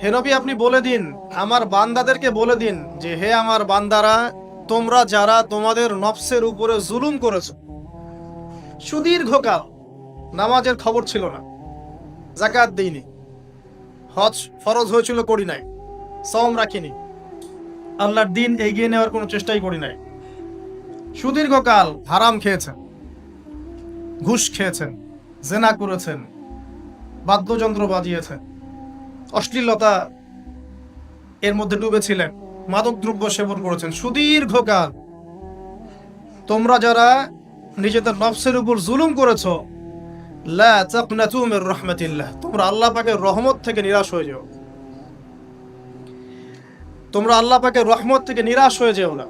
হে নবী, আপনি বলে দিন, আমার বান্দাদেরকে বলে দিন যে হে আমার বান্দারা, তোমরা যারা তোমাদের নফসের উপরে জুলুম করেছো, সুদীর্ঘকাল নামাজের খবর ছিল না, যাকাত দিইনি, হজ ফরজ হয়েছিল করি নাই, সওম রাখিনি, আল্লাহর দিন এগিয়ে নেওয়ার কোনো চেষ্টাই করি নাই, সুদীর্ঘকাল হারাম খেয়েছেন, ঘুষ খেয়েছেন, জেনা করেছেন, বাদ্যযন্ত্র বাজিয়েছেন, অশ্লীলতা এর মধ্যে ডুবেছিলেন, মাদক দ্রব্য সেবন করেছেন সুদীর্ঘকাল। তোমরা যারা নিজেদের নফসের উপর জুলুম করেছো, লা তাকনাতু মির রাহমাতিল্লাহ, তোমরা আল্লাহ পাকের রহমত থেকে নিরাশ হয়ে যাও। তোমরা আল্লাহ পাকের রহমত থেকে নিরাশ হয়ে যেও না।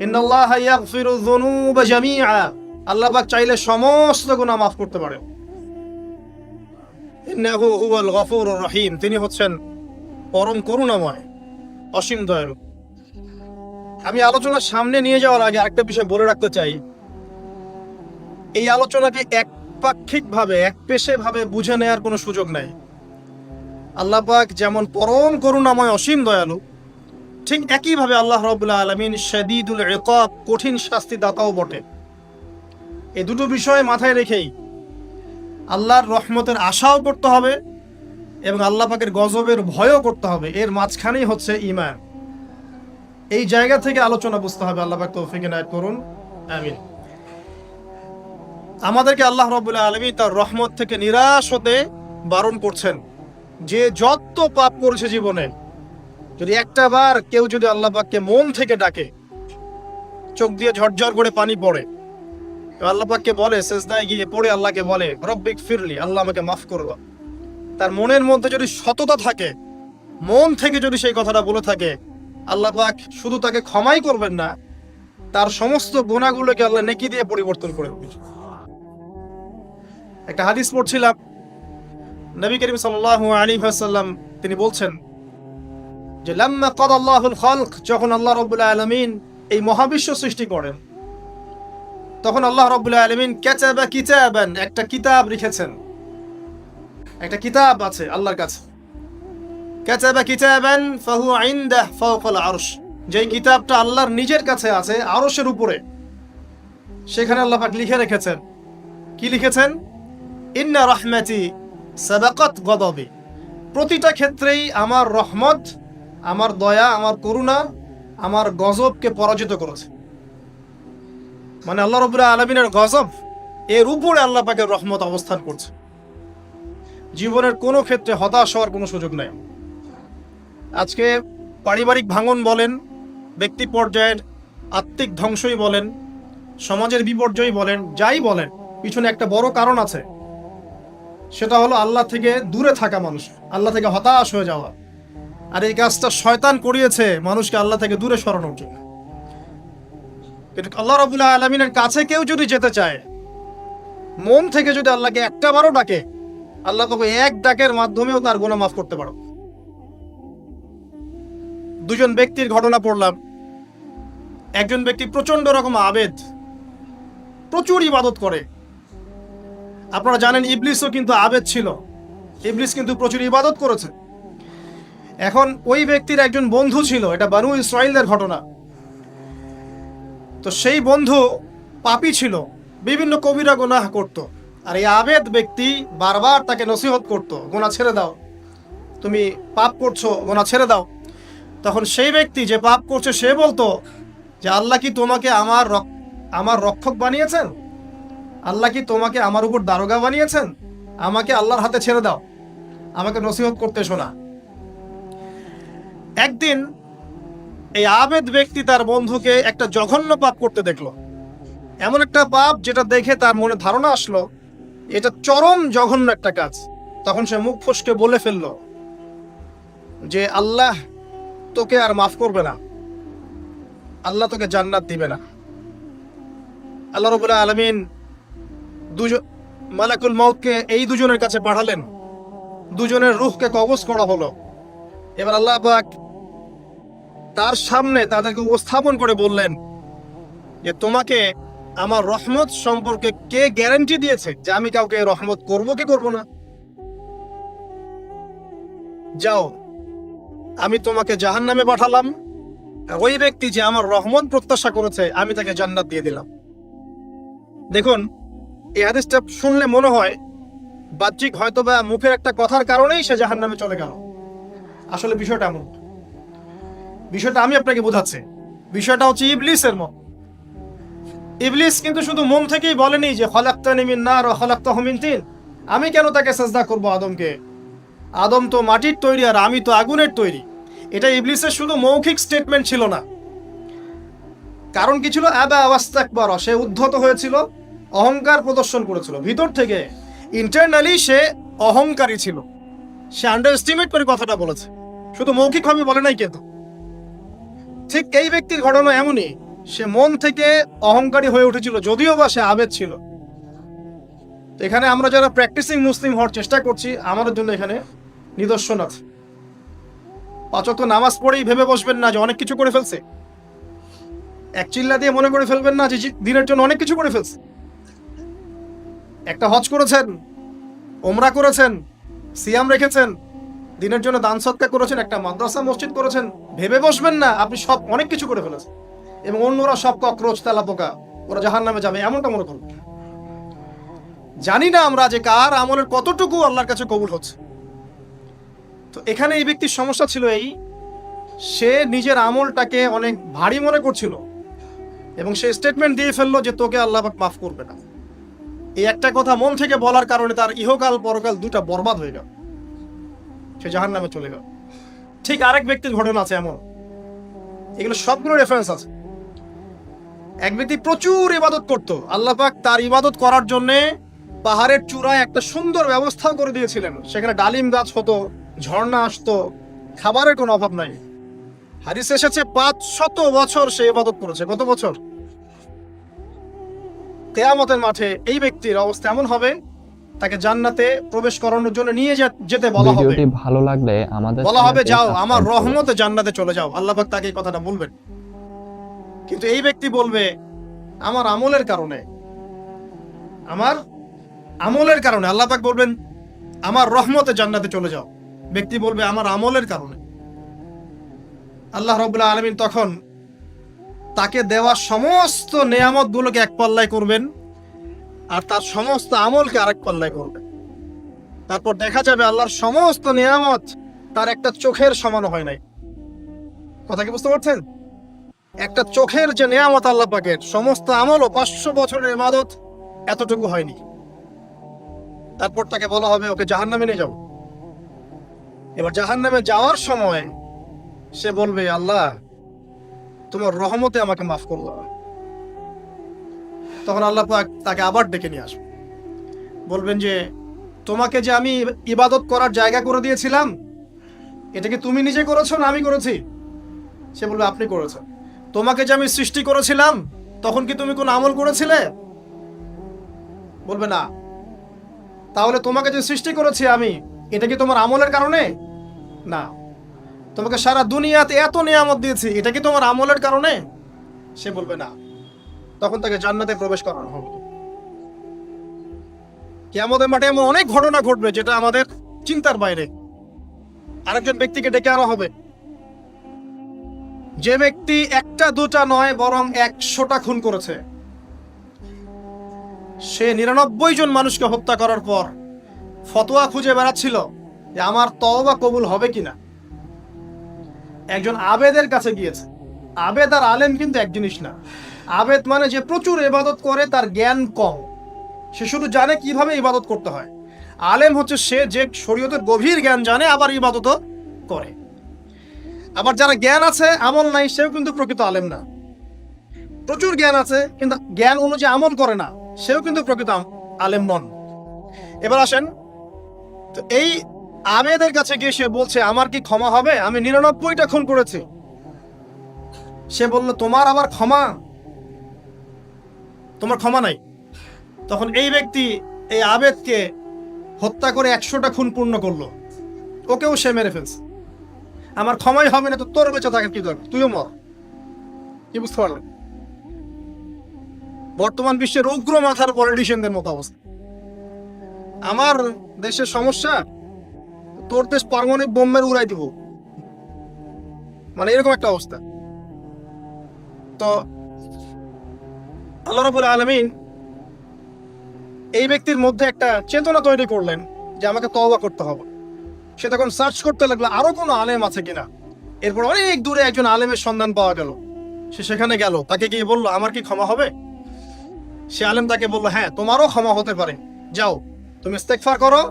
ইন্নাল্লাহা ইয়াগফিরু যুনুবা জামিআ, আল্লাহ পাক চাইলে সমস্ত গুনাহ মাফ করতে পারেন। ইন্নাহু হুয়াল গফুরুর রহিম, তিনি হচ্ছেন পরম করুণাময়, অসীম দয়ালু। আমি আলোচনার সামনে নিয়ে যাওয়ার আগে একটা বিষয় বলে রাখতে চাই। এই আলোচনাকে একপাক্ষিকভাবে, একপেশেভাবে বুঝে নেওয়ার কোনো সুযোগ নাই। আল্লাহ পাক যেমন পরম করুণাময়, অসীম দয়ালু, ঠিক একইভাবে আল্লাহ রাব্বুল আলামিন শাদীদুল ইকাব, কঠিন শাস্তি দাতাও বটে। এই দুটো বিষয় মাথায় রেখেই আল্লাহর রহমতের আশাও করতে হবে এবং আল্লাহ পাকের গজবের ভয়ও করতে হবে। এর মাঝখানেই হচ্ছে ঈমান। এই জায়গা থেকে আলোচনা বুঝতে হবে। আল্লাহ পাক তৌফিক এনায়েত করুন, আমিন। আমাদেরকে আল্লাহ রাব্বুল আলামিন তার রহমত থেকে নিরাশ হতে বারণ করছেন। যে যত পাপ করেছে জীবনে, যদি একটা বার কেউ যদি আল্লাহ পাককে মন থেকে ডাকে, চোখ দিয়ে ঝরঝর করে পানি পড়ে, আল্লাহ পাককে বলে, সেজদায় গিয়ে পড়ে আল্লাহকে বলে রব্বিক ফিরলি, আল্লাহ আমাকে মাফ করো, তার মনের মধ্যে যদি সততা থাকে, মন থেকে যদি সেই কথাটা বলে থাকে, আল্লাহ পাক শুধু তাকে ক্ষমাই করবেন না, তার সমস্ত গুনাহগুলোকে আল্লাহ নেকি দিয়ে পরিবর্তন করে দেবেন। একটা হাদিস পড়ছিলাম, নবী করিম সাল্লাল্লাহু আলাইহি ওয়াসাল্লাম তিনি বলছেন যে লাম্মা কাদাল্লাহুল খালক, যখন আল্লাহ রাব্বুল আলামিন এই মহাবিশ্ব সৃষ্টি করেন, তখন আল্লাহ রাব্বুল আলামিন কাতাবা কিতাবান, একটা কিতাব লিখেছেন। একটা কিতাব আছে আল্লাহর কাছে, কাতাবা কিতাবান ফাহুয়া ইনদাহু ফাওকাল আরশ, যেই কিতাবটা আল্লাহর নিজের কাছে আছে, আরশের উপরে। সেখানে আল্লাহ পাক লিখে রেখেছেন, কি লিখেছেন? ইন্না রাহমাতি সাবাকাত গদাবি, প্রতিটা ক্ষেত্রেই আমার রহমত, আমার দয়া, আমার করুণা আমার গজবকে পরাজিত করেছে। মানে আল্লাহ রাব্বুল আলামিনের গজব এর উপরে আল্লাহ পাকের রহমত অবস্থান করছে। জীবনের কোনো ক্ষেত্রে হতাশ হওয়ার কোনো সুযোগ নাই। আজকে পারিবারিক ভাঙন বলেন, ব্যক্তি পর্যায়ের আত্মিক ধ্বংসই বলেন, সমাজের বিপর্যয় বলেন, যাই বলেন, পিছনে একটা বড় কারণ আছে। সেটা হলো আল্লাহ থেকে দূরে থাকা মানুষ, আল্লাহ থেকে হতাশ হয়ে যাওয়া। আর এই কাজটা শয়তান করিয়েছে মানুষকে আল্লাহ থেকে দূরে সরানোর জন্য। কিন্তু আল্লাহ রাব্বুল আলামিনের কাছে কেউ যদি যেতে চায়, মন থেকে যদি আল্লাহকে একটা বারও ডাকে, আল্লাহ তোকে এক ডাকের মাধ্যমেও তার গুনাহ মাফ করতে পারো। দুজন ব্যক্তির ঘটনা পড়লাম। একজন ব্যক্তি প্রচন্ড রকম আবেদ, প্রচুর ইবাদত করে। আপনারা জানেন ইবলিসও কিন্তু আবেদ ছিল, ইবলিস কিন্তু প্রচুর ইবাদত করেছে। এখন ওই ব্যক্তির একজন বন্ধু ছিল, এটা বানু ইসরাইলদের ঘটনা। তো সেই বন্ধু পাপী ছিল, বিভিন্ন কবিরা গুনাহ করত। আর এই আবেদ ব্যক্তি বারবার তাকে নসিহত করত, গুনাহ ছেড়ে দাও, তুমি পাপ করছো, গুনাহ ছেড়ে দাও। তখন সেই ব্যক্তি যে পাপ করছে সে বলতো যে আল্লাহ কি তোমাকে আমার রক্ষক বানিয়েছেন? আল্লাহ কি তোমাকে আমার উপর দারোগা বানিয়েছেন? আমাকে আল্লাহর হাতে ছেড়ে দাও, আমাকে নসিহত করতে শোনা। একদিন এই আবেদ ব্যক্তি তার বন্ধুকে একটা জঘন্য পাপ করতে দেখলো, এমন একটা পাপ যেটা দেখে তার মনে ধারণা আসলো এটা চরম জঘন্য একটা কাজ। তখন সে মুখ ফসকে বলে ফেললো যে আল্লাহ তোকে আর মাফ করবে না, আল্লাহ তোকে জান্নাত দিবে না। আল্লাহ রাব্বুল আলামিন মালাকুল মউতকে এই দুজনের কাছে পাঠালেন, দুজনের রূহকে কবজ করা হলো। এবার আল্লাহ পাক তার সামনে তাদেরকে উপস্থাপন করে বললেন যে তোমাকে আমার রহমত সম্পর্কে কে গ্যারান্টি দিয়েছে যে আমি কাউকে রহমত করব কি করব না? যাও আমি তোমাকে জাহান্নামে পাঠালাম, ওই ব্যক্তি যে আমার রহমত প্রত্যাশা করেছে আমি তাকে জান্নাত দিয়ে দিলাম। দেখুন, এই হাদিসটা শুনলে মনে হয় বাহ্যিক হয়তো বা মুখের একটা কথার কারণেই সে জাহান্নামে চলে গেল। আসলে বিষয়টা এমন, বিষয়টা আমি আপনাকে বোঝাচ্ছি। বিষয়টা হচ্ছে ইবলিসের মত। ইবলিস কিন্তু শুধু মন থেকেই বলেনি যে খলাকতানি মিন নার ওয়া খলাকতাহু মিন তিন, আমি কেন তাকে সাজদা করব আদমকে, আদম তো মাটির তৈরি আর আমি তো আগুনের তৈরি। এটা ইবলিসের শুধু মৌখিক স্টেটমেন্ট ছিল না, কারণ কি ছিল? আবা ওয়াস্তাকবার, সে উদ্ধত হয়েছিল, অহংকার প্রদর্শন করেছিল ভিতর থেকে। ইন্টারনালি সে অহংকারী ছিল, সে আন্ডার এস্টিমেট করে কথাটা বলেছে, শুধু মৌখিকভাবে বলে নাই। কিন্তু ঠিক এই ব্যক্তির ঘটনা এমনই, সে মন থেকে অহংকারী হয়ে উঠেছিল, যদিও বা সে আবেদ ছিল। এখানে আমরা যারা প্র্যাকটিসিং মুসলিম হওয়ার চেষ্টা করছি, আমাদের জন্য এখানে নিদর্শন আছে। 5 ওয়াক্ত নামাজ পড়েই ভেবে বসবেন না যে অনেক কিছু করে ফেলছে, এক চিল্লা দিয়ে মনে করে ফেলবেন না যে দিনের জন্য অনেক কিছু করে ফেলছে। একটা হজ করেছেন, ওমরা করেছেন, সিয়াম রেখেছেন, দিনের জন্য দান সদকা করেছেন, একটা মাদ্রাসা মসজিদ করেছেন, ভেবে বসবেন না আপনি সব অনেক কিছু করে ফেলেছেন এবং অন্যরা সব ককরোচ তেলাপোকা, ওরা জাহান্নামে যাবে, এমনটা মনে করবেন। জানি না আমরা যে কার আমলের কতটুকু আল্লাহর কাছে কবুল হচ্ছে। তো এখানে এই ব্যক্তির সমস্যা ছিল এই, সে নিজের আমলটাকে অনেক ভারী মনে করছিল এবং সে স্টেটমেন্ট দিয়ে ফেললো যে তোকে আল্লাহ পাক মাফ করবে না। এই একটা কথা মন থেকে বলার কারণে তার ইহকাল পরকাল দুটা বরবাদ হয়ে গেল, সে জাহান্নামে চলে গেল। ঠিক আরেক ব্যক্তির ঘটনা আছে এমন, এগুলো সবগুলো রেফারেন্স আছে। এক ব্যক্তি প্রচুর ইবাদত করত, আল্লাহ পাক তার ইবাদত করার জন্য পাহাড়ের চূড়ায় একটা সুন্দর ব্যবস্থা করে দিয়েছিলেন, সেখানে ডালিম গাছ হতো, ঝর্ণা আসতো, খাবারের কোনো অভাব নাই। হাদিসে এসেছে 500 বছর সে ইবাদত করেছে। কত বছর? কিয়ামতের মাঠে এই ব্যক্তির অবস্থা এমন হবে, তাকে জান্নাতে প্রবেশ করানোর জন্য নিয়ে যেতে বলা হবে। ভিডিওটি ভালো লাগলে আমাদের বলা হবে চ্যানেলটি যাও আমার সাবস্ক্রাইব করুন। রহমতে জান্নাতে চলে যাও, আল্লাহ পাক তাকে এই কথাটা বলবেন। কিন্তু এই ব্যক্তি বলবে আমার আমলের কারণে, আমার আমলের কারণে আল্লাহ পাক বলবেন আমার রহমতে জান্নাতে চলে যাও। ব্যক্তি বলবে আমার আমলের কারণে। আল্লাহ রাব্বুল আলামিন তখন তাকে দেওয়া সমস্ত নেয়ামত গুলোকে এক পাল্লায় করবেন আর তার সমস্ত আমলকে আরেক পাল্লায় করবেন। তারপর দেখা যাবে আল্লাহর সমস্ত নিয়ামত তার একটা চোখের সমান হয় নাই। কথা কি বুঝতে পারছেন? একটা চোখের যে নিয়ামত আল্লাহ পাকের, সমস্ত আমল ও 500 বছরের ইবাদত এতটুকু হয়নি। তারপর তাকে বলা হবে ওকে জাহান্নামে নিয়ে যাও। এবার জাহান্নামে যাওয়ার সময় সে বলবে আল্লাহ তোমার রহমতে আমাকে মাফ করলো। তখন আল্লাহ পাক তাকে আবার ডেকে নিয়ে আসবে, বলবেন যে তোমাকে যে আমি ইবাদত করার জায়গা করে দিয়েছিলাম, এটা কি তুমি নিজে করেছো না আমি করেছি? সে বলবে আপনি করেছেন। তোমাকে যে আমি সৃষ্টি করেছিলাম তখন কি তুমি কোনো আমল করেছিলে? বলবে না। তাহলে তোমাকে যে সৃষ্টি করেছি আমি, এটা কি তোমার আমলের কারণে? না। তোমাকে সারা দুনিয়াতে এত নিয়ামত দিয়েছি, এটা কি তোমার আমলের কারণে? সে বলবে না। তখন তাকে জান্নাতে প্রবেশ করানো হবে। কিয়ামতের মাঠে এমন অনেক ঘটনা ঘটবে যেটা আমাদের চিন্তার বাইরে। আরেকজন ব্যক্তিকে ডেকে আনা হবে, যে ব্যক্তি একটা দুটা নয় বরং 100টা খুন করেছে। সে 99 জন মানুষকে হত্যা করার পর ফতোয়া খুঁজে বেড়াচ্ছিল যে আমার তওবা কবুল হবে কিনা। একজন আবেদের কাছে গিয়েছে। আবেদ আর আলেম কিন্তু এক জিনিস না। আবেদ মানে যে প্রচুর ইবাদত করে, তার জ্ঞান কম, সে শুধু জানে কিভাবে ইবাদত করতে হয়। আলেম হচ্ছে সে যে শরীয়তের গভীর জ্ঞান জানে আবার ইবাদতও করে। আবার যারা জ্ঞান আছে আমল নাই, সেও কিন্তু প্রকৃত আলেম না। প্রচুর জ্ঞান আছে কিন্তু জ্ঞান অনুযায়ী আমল করে না, সেও কিন্তু প্রকৃত আলেম নন। এবার আসেন, তো এই আবেদের কাছে গিয়ে সে বলছে আমার কি ক্ষমা হবে? আমি 99টা খুন করেছি। সে বলল তোমার আবার ক্ষমা? তোমার ক্ষমা নাই। তখন এই ব্যক্তি এই আবেদকে হত্যা করে 100টা খুন পূর্ণ করলো, ওকেও সে মেরে ফেলছে। আমার ক্ষমাই হবে না তো তোর বেঁচে থাকার কি দরকার, তুইও মর। কি বুঝতে পারলেন? বর্তমান বিশ্বের উগ্র মাথার পলিটিশিয়ানদের মতো অবস্থা। আমার দেশের সমস্যা, তোর দেশ পারমাণবিক বোম মেরে উড়াই দিব, মানে এরকম একটা অবস্থা। তো আল্লাহ রাব্বুল আলামিন এই ব্যক্তির মধ্যে একটা চেতনা তৈরি করলেন যে আমাকে তওবা করতে হবে। সে তখন সার্চ করতে লাগলো আরো কোনো আলেম আছে কিনা। এরপর অনেক দূরে একজন আলেমের সন্ধান পাওয়া গেল। সে সেখানে গেল, তাকে গিয়ে বলল আমার কি ক্ষমা হবে? সে আলেম তাকে বলল হ্যাঁ, তোমারও ক্ষমা হতে পারে, যাও তুমি ইস্তেগফার করো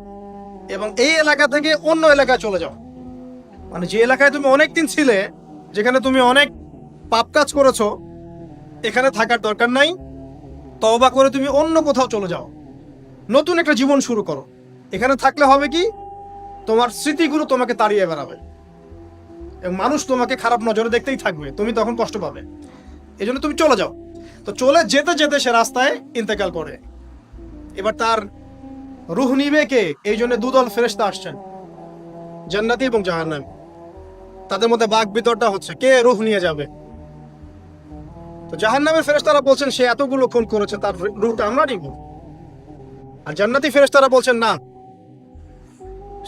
এবং এই এলাকা থেকে অন্য এলাকায় চলে যাও। মানে যে এলাকায় তুমি অনেকদিন ছিলে, যেখানে তুমি অনেক পাপ কাজ করেছো, এখানে থাকার দরকার নাই, তওবা করে তুমি অন্য কোথাও চলে যাও, নতুন একটা জীবন শুরু করো। এখানে থাকলে হবে কি, তোমার স্মৃতিগুলো তোমাকে তাড়িয়ে বেড়াবে এবং মানুষ তোমাকে খারাপ নজরে দেখতেই থাকবে, তুমি তখন কষ্ট পাবে। এই জন্য তুমি চলে যাও। তো চলে যেতে যেতে সে রাস্তায় ইন্তেকাল করে। এবার তার রূহ নিবে কে? এই জন্য দুদল ফেরেশতা আসছেন, জান্নাতি এবং জাহান্নামী। তাদের মধ্যে বাক বিতরটা হচ্ছে কে রূহ নিয়ে যাবে। তো জাহান্নামের ফেরেশতারা বলছেন সে এতগুলো খুন করেছে, তার রূহটা আমরা নিব। আর জান্নাতি ফেরেশতারা বলছেন না,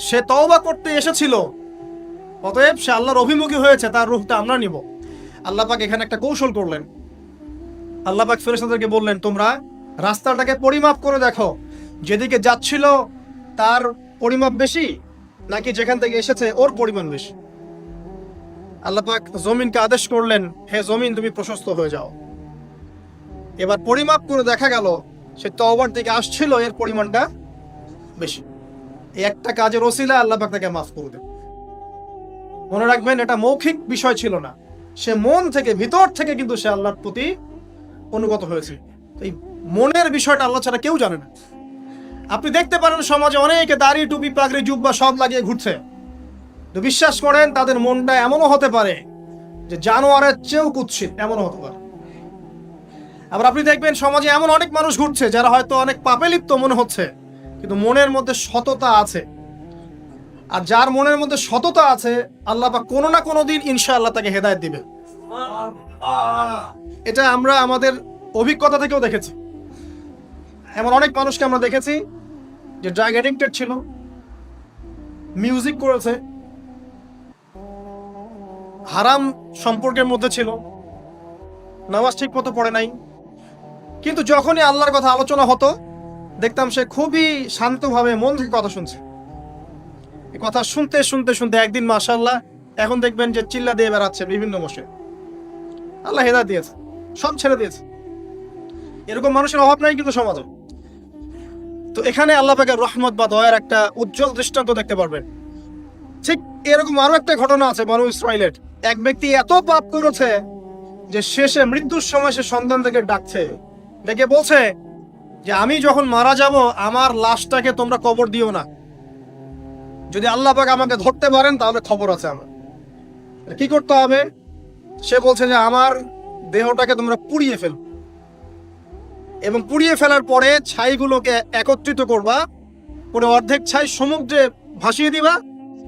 সে তওবা করতে এসেছিল, অতএব সে আল্লাহর অভিমুখী হয়েছে, তার রূহটা আমরা নিব। আল্লাহ পাক এখানে একটা কৌশল করলেন। আল্লাহ পাক ফেরেশতাদেরকে বললেন তোমরা রাস্তাটাকে পরিমাপ করে দেখো, যেদিকে যাচ্ছিল তার পরিমাপ বেশি নাকি যেখান থেকে এসেছে ওর পরিমাণ বেশি। আল্লাহ পাক জমিনকে আদেশ করলেন হে জমিন তুমি প্রশস্ত হয়ে যাও। এবার পরিমাপ করে দেখা গেল সে তওবার দিকে আসছিল, এর পরিমাণটা বেশি। এই একটা কাজের ওসিলা আল্লাহ পাক তাকে মাফ করে দেন। মনে রাখবেন এটা মৌখিক বিষয় ছিল না, সে মন থেকে ভিতর থেকে কিন্তু সে আল্লাহর প্রতি অনুগত হয়েছে। এই মনের বিষয়টা আল্লাহ ছাড়া কেউ জানে না। আপনি দেখতে পারেন সমাজে অনেকে দাড়ি টুপি পাগড়ি জুব্বা সব লাগিয়ে ঘুরছে, তো বিশ্বাস করেন তাদের মনটা এমনও হতে পারে যে জানোয়ারের চেয়েও কুৎসিত, এমনও হতে পারে। আবার আপনি দেখবেন সমাজে এমন অনেক মানুষ ঘুরছে যারা হয়তো অনেক পাপে লিপ্ত মনে হচ্ছে, কিন্তু মনের মধ্যে সততা আছে। আর যার মনের মধ্যে সততা আছে আল্লাহ পাক কোনো না কোনো দিন ইনশাআল্লাহ তাকে হেদায়েত দিবে। এটা আমরা আমাদের অভিজ্ঞতা থেকেও দেখেছি। এমন অনেক মানুষকে আমরা দেখেছি যে ড্রাগ অ্যাডিক্টেড ছিল, মিউজিক করেছে, হারাম সম্পর্কের মধ্যে ছিল, নামাজ ঠিক মতো পড়ে নাই, কিন্তু যখনই আল্লাহর কথা আলোচনা হতো দেখতাম সে খুবই শান্তভাবে মন থেকে কথা শুনছে। এই কথা শুনতে শুনতে শুনতে একদিন মাশাআল্লাহ এখন দেখবেন যে চিল্লা দিয়ে বেড়াচ্ছে বিভিন্ন বসে। আল্লাহ হেদায়েত দিয়েছে, সব ছেড়ে দিয়েছে। এরকম মানুষের অভাব নাই কিন্তু সমাজে। তো এখানে আল্লাহ পাকের রহমত বা দয়ার একটা উজ্জ্বল দৃষ্টান্ত দেখতে পারবেন। ঠিক এরকম আরো একটা ঘটনা আছে বনু ইসরাইলের। এক ব্যক্তি এত পাপ করেছে যে শেষে মৃত্যুর সময় সে সন্তান থেকে ডাকছে, ডেকে বলছে যে আমি যখন মারা যাব আমার লাশটাকে তোমরা কবর দিও না, যদি আল্লাহ পাক আমাকে ধরতে পারেন তাহলে খবর আছে আমার। কি করতে হবে? সে বলছে যে আমার দেহটাকে তোমরা পুড়িয়ে ফেল এবং পুড়িয়ে ফেলার পরে ছাইগুলোকে একত্রিত করবা, পরে অর্ধেক ছাই সমুদ্রে ভাসিয়ে দিবা,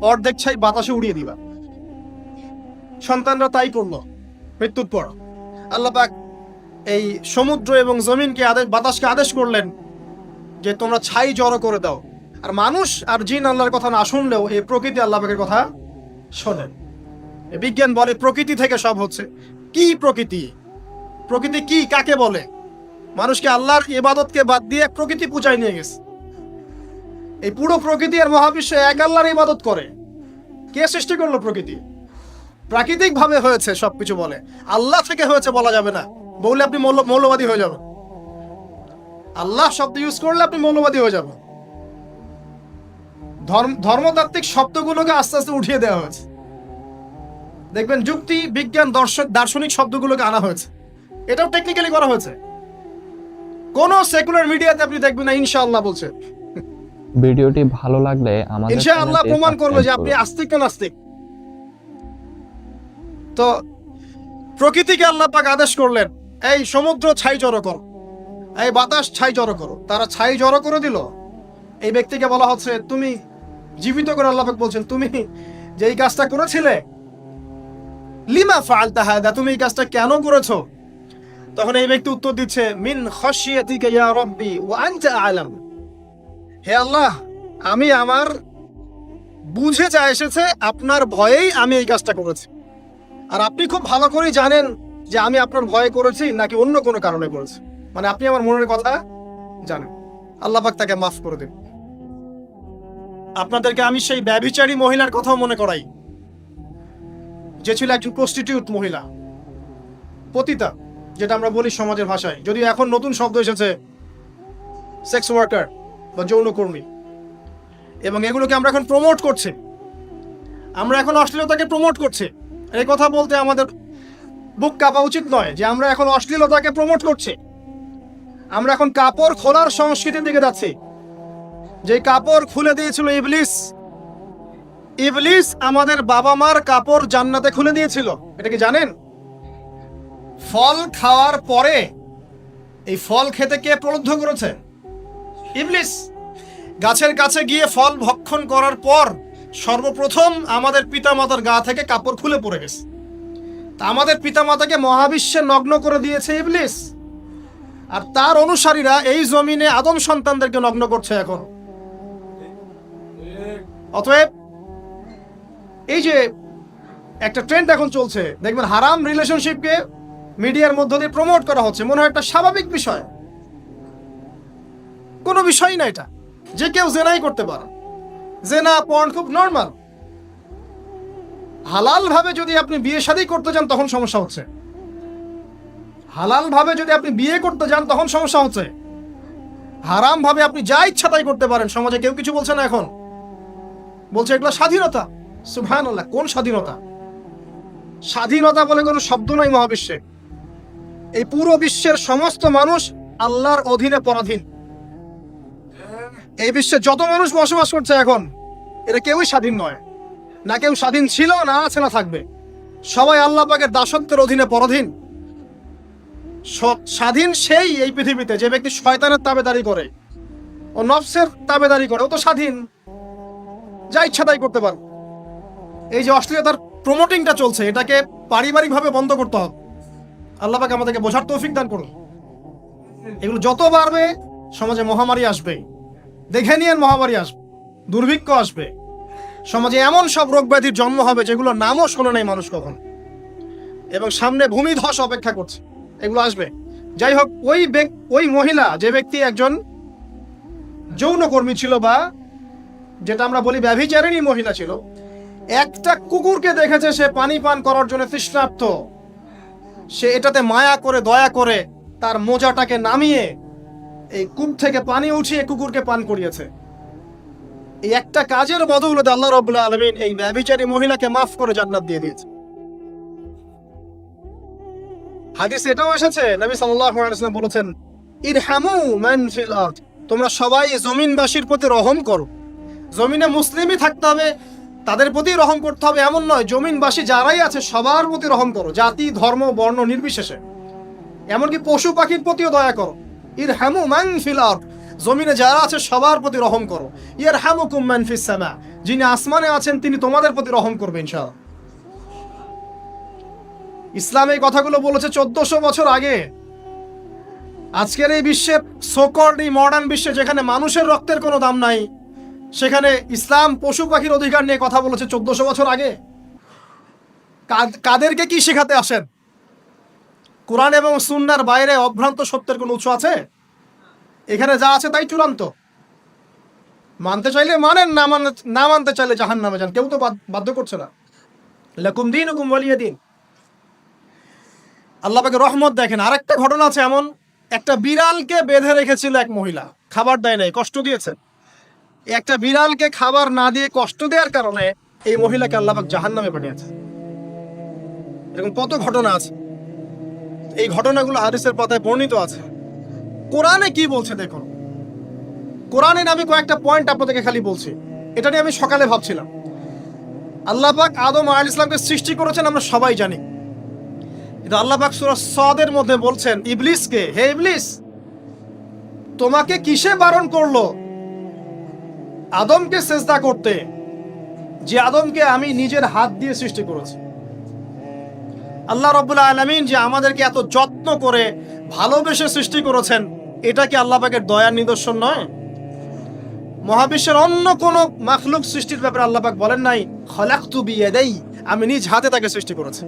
অর্ধেক ছাই বাতাসে উড়িয়ে দিবা। সন্তানরা তাই করলো। মৃত্যুর পর আল্লাহ পাক এই সমুদ্র এবং জমিনকে বাতাসকে আদেশ করলেন যে তোমরা ছাই জড়ো করে দাও। আর মানুষ আর জিন আল্লাহর কথা না শুনলেও এই প্রকৃতি আল্লাহ পাকের কথা শোনেন। বিজ্ঞান বলে প্রকৃতি থেকে সব হচ্ছে। কি প্রকৃতি? প্রকৃতি কি, কাকে বলে? মানুষকে আল্লাহর ইবাদতকে বাদ দিয়ে প্রকৃতি পূজায় নিয়ে গেছে। এই পুরো প্রকৃতি আর মহাবিশ্ব এক আল্লাহর ইবাদত করে। কে সৃষ্টি করলো প্রকৃতি? প্রাকৃতিক ভাবে হয়েছে সবকিছু বলে, আল্লাহ থেকে হয়েছে বলা যাবে না। বললে আপনি মৌলবাদী হয়ে যাবেন। আল্লাহ শব্দ ইউজ করলে আপনি মৌলবাদী হয়ে যাবেন। ধর্মতাত্ত্বিক শব্দগুলোকে আস্তে আস্তে উঠিয়ে দেওয়া হয়েছে। দেখবেন যুক্তি বিজ্ঞান দার্শনিক শব্দগুলোকে আনা হয়েছে। এটাও টেকনিক্যালি করা হয়েছে। কোন সেকুলার মিডিয়াতে আপনি দেখবেন না ইনশাআল্লাহ বলছে। ভিডিওটি ভালো লাগলে আমাদের ইনশাআল্লাহ প্রমাণ করবে যে আপনি আস্তিক না নাস্তিক। তো প্রকৃতিকে আল্লাহ পাক আদেশ করলেন এই সমুদ্র ছাই জড়ো করো, এই বাতাস ছাই জড়ো করো। তারা ছাই জড়ো করে দিল। এই ব্যক্তিকে বলা হচ্ছে তুমি জীবিত করে আল্লাহ পাক বলছেন তুমি যে এই কাজটা করেছিলে, লিমা ফাআলতা হাদা, তুমি এই কাজটা কেন করেছো? তখন এই ব্যক্তি উত্তর দিচ্ছে মিন খাশিয়াতিকা ইয়া রাব্বি ওয়া আনতা আ'লাম। হে আল্লাহ, আমি আমার বুঝে যা এসেছে আপনার ভয়েই আমি এই কাজটা করেছি। আর আপনি খুব ভালো করেই জানেন যে আমি আপনার ভয়ে করেছি নাকি অন্য কোনো কারণে করেছি। মানে আপনি আমার মনের কথা জানেন। আল্লাহ পাক তাকে মাফ করে দিন। আপনাদেরকে আমি সেই ব্যভিচারী মহিলার কথাও মনে করাই, যে ছিল একজন প্রস্টিটিউট মহিলা, পতিতা, যেটা আমরা বলি সমাজের ভাষায়, যদিও এখন নতুন শব্দ এসেছে সেক্স ওয়ার্কার বা যৌনকর্মী, এবং এগুলোকে আমরা এখন প্রমোট করছি। আমরা এখন অশ্লীলতাকে প্রমোট করছি। এই কথা বলতে আমাদের বুক কাঁপা উচিত নয় যে আমরা এখন অশ্লীলতাকে প্রমোট করছি। আমরা এখন কাপড় খোলার সংস্কৃতির দিকে যাচ্ছি, যে কাপড় খুলে দিয়েছিল ইবলিস। ইবলিস আমাদের বাবা মার কাপড় জান্নাতে খুলে দিয়েছিল, এটা কি জানেন? ফল খাওয়ার পরে এই ফল খেতে কে প্রলুব্ধ করেছে? ইবলিস। গাছের কাছে গিয়ে ফল ভক্ষণ করার পর সর্বপ্রথম আমাদের পিতামাতার গা থেকে কাপড় খুলে পড়ে গেছে। তা আমাদের পিতামাতাকে মহাবিশ্বে নগ্ন করে দিয়েছে ইবলিস, আর তার অনুসারীরা এই জমিনে আদম সন্তানদেরকে নগ্ন করছে এখন। অতএব এই যে একটা ট্রেন্ড এখন চলছে, দেখবেন হারাম রিলেশনশিপকে মিডিয়ার মধ্য দিয়ে প্রমোট করা হচ্ছে, মনে হয় একটা স্বাভাবিক বিষয়। কোনো বিষয় না এটা, যে কেউ জেনাই করতে পারে। জেনা পর্ন খুব নর্মাল। হালাল ভাবে যদি আপনি বিয়ে শাদী করতে যান তখন সমস্যা হচ্ছে। হালাল ভাবে যদি আপনি বিয়ে করতে যান তখন সমস্যা হচ্ছে। হারাম ভাবে আপনি যা ইচ্ছা তাই করতে পারেন, সমাজে কেউ কিছু বলছে না। এখন বলছে এগুলো স্বাধীনতা। সুবহানাল্লাহ, কোন স্বাধীনতা? স্বাধীনতা বলে কোনো শব্দ নাই মহাবিশ্বে। এই পুরো বিশ্বের সমস্ত মানুষ আল্লাহর অধীনে পরাধীন। এই বিশ্বে যত মানুষ বসবাস করছে এখন, এরা কেউই স্বাধীন নয়। না কেউ স্বাধীন ছিল, না আছে, না থাকবে। সবাই আল্লাহ পাকের দাসত্বের অধীনে পরাধীন। স্বাধীন সেই এই পৃথিবীতে যে ব্যক্তি শয়তানের তাবেদারি করে ও নফসের তাবেদারি করে, ও তো স্বাধীন, যা ইচ্ছা তাই করতে পারে। এই যে অশ্লীলতার প্রমোটিংটা চলছে, এটাকে পারিবারিকভাবে বন্ধ করতে হবে। আল্লাহ পাক আমাদেরকে বোঝার তৌফিক দান করুন। এগুলো যত বাড়বে সমাজে মহামারী আসবে, দেখে নিয়েন মহামারী আসবে, দুর্ভিক্ষ আসবে, সমাজে এমন সব রোগ ব্যাধির জন্ম হবে যেগুলো নামও শোনে নাই মানুষ কখন, এবং সামনে ভূমিধস অপেক্ষা করছে, এগুলো আসবে। যাই হোক, ওই মহিলা, যে ব্যক্তি একজন যৌনকর্মী ছিল, বা যেটা আমরা বলি ব্যভিচারিণী মহিলা ছিল, একটা কুকুরকে দেখেছে সে পানি পান করার জন্য তৃষ্ণার্ত, সে এটাতে মায়া করে, দয়া করে তার মোজাটাকে নামিয়ে এই কূপ থেকে পানি উঠিয়ে কুকুরকে পান করিয়েছে। এই একটা কাজের বদৌলতে আল্লাহ রাব্বুল আলামিন এই ব্যভিচারী মহিলাকে মাফ করে জান্নাত দিয়ে দিয়েছে। হাদিসে এটাও এসেছে, নবী সাল্লাল্লাহু আলাইহি ওয়াসাল্লাম বলেছেন, ইরহামু মান ফিল আরদ, তোমরা সবাই জমিনবাসীর প্রতি রহম করো। জমিনে মুসলিমই থাকতে হবে, তাদের প্রতি রহম করতে হবে এমন নয়, জমিনবাসী যারাই আছে সবার প্রতি রহম করো, জাতি ধর্ম বর্ণ নির্বিশেষে। এমনকি পশু পাখির প্রতিও দয়া করো। ইরহামু মান ফিল আরদ, জমিনে যারা আছে সবার প্রতি রহম করো। ইয়ারহামুকুম মান ফিস সামা, যিনি আসমানে আছেন তিনি তোমাদের প্রতি রহম করবেন ইনশাআল্লাহ। ইসলাম এই কথাগুলো বলেছে 1400 বছর আগে। আজকের এই বিশ্বের সোকল্ড এই মডার্ন বিশ্বে, যেখানে মানুষের রক্তের কোনো দাম নাই, সেখানে ইসলাম পশু পাখির অধিকার নিয়ে কথা বলেছে 1400 বছর আগে। কাদেরকে কি শেখাতে আসেন? কোরআন এবং সুন্নাহর বাইরে অভ্রান্ত সত্যের কোনো উৎস আছে? এখানে যা আছে তাই চূড়ান্ত। মানতে চাইলে মানেন, না মানতে চাইলে জাহান্নামে যান, কেউ তো বাধ্য করছে না। লাকুম দীনুকুম ওয়ালিয়া দিন। আল্লাহ পাকের রহমত দেখেন। আরেকটা ঘটনা আছে এমন, একটা বিড়ালকে বেঁধে রেখেছিল এক মহিলা, খাবার দেয় নাই, কষ্ট দিয়েছে। একটা বিড়ালকে খাবার না দিয়ে কষ্ট দেওয়ার কারণে এই মহিলাকে আল্লাহ পাক জাহান্নামে পাঠিয়েছে। এরকম কত ঘটনা আছে। এই ঘটনাগুলো হাদিসের পাতায় বর্ণিত আছে। কোরআনে কি বলছে দেখুন। কোরআনের আমি কয়েকটা পয়েন্ট আপনাদেরকে খালি বলছি, এটা নিয়ে আমি সকালে ভাবছিলাম। আল্লাহ পাক আদম আলাইহিস সালামকে সৃষ্টি করেছেন আমরা সবাই জানি, কিন্তু আল্লাহ পাক সূরা সাদের মধ্যে বলছেন ইবলিসকে, হে ইবলিস, তোমাকে কিসে বারণ করলো আদমকে সিজদা করতে, যে আদমকে আমি নিজের হাত দিয়ে সৃষ্টি করেছি। আল্লাহ রাব্বুল আলামিন যে আমাদেরকে এত যত্ন করে ভালোবেসে সৃষ্টি করেছেন, এটা কি আল্লাহ পাকের দয়ার নিদর্শন নয়? মহাবিশ্বের অন্য কোন মাখলুক সৃষ্টির ব্যাপারে আল্লাহ পাক বলেন নাই খলাকতু বিয়াদাই, আমি নিজ হাতে তাকে সৃষ্টি করেছি।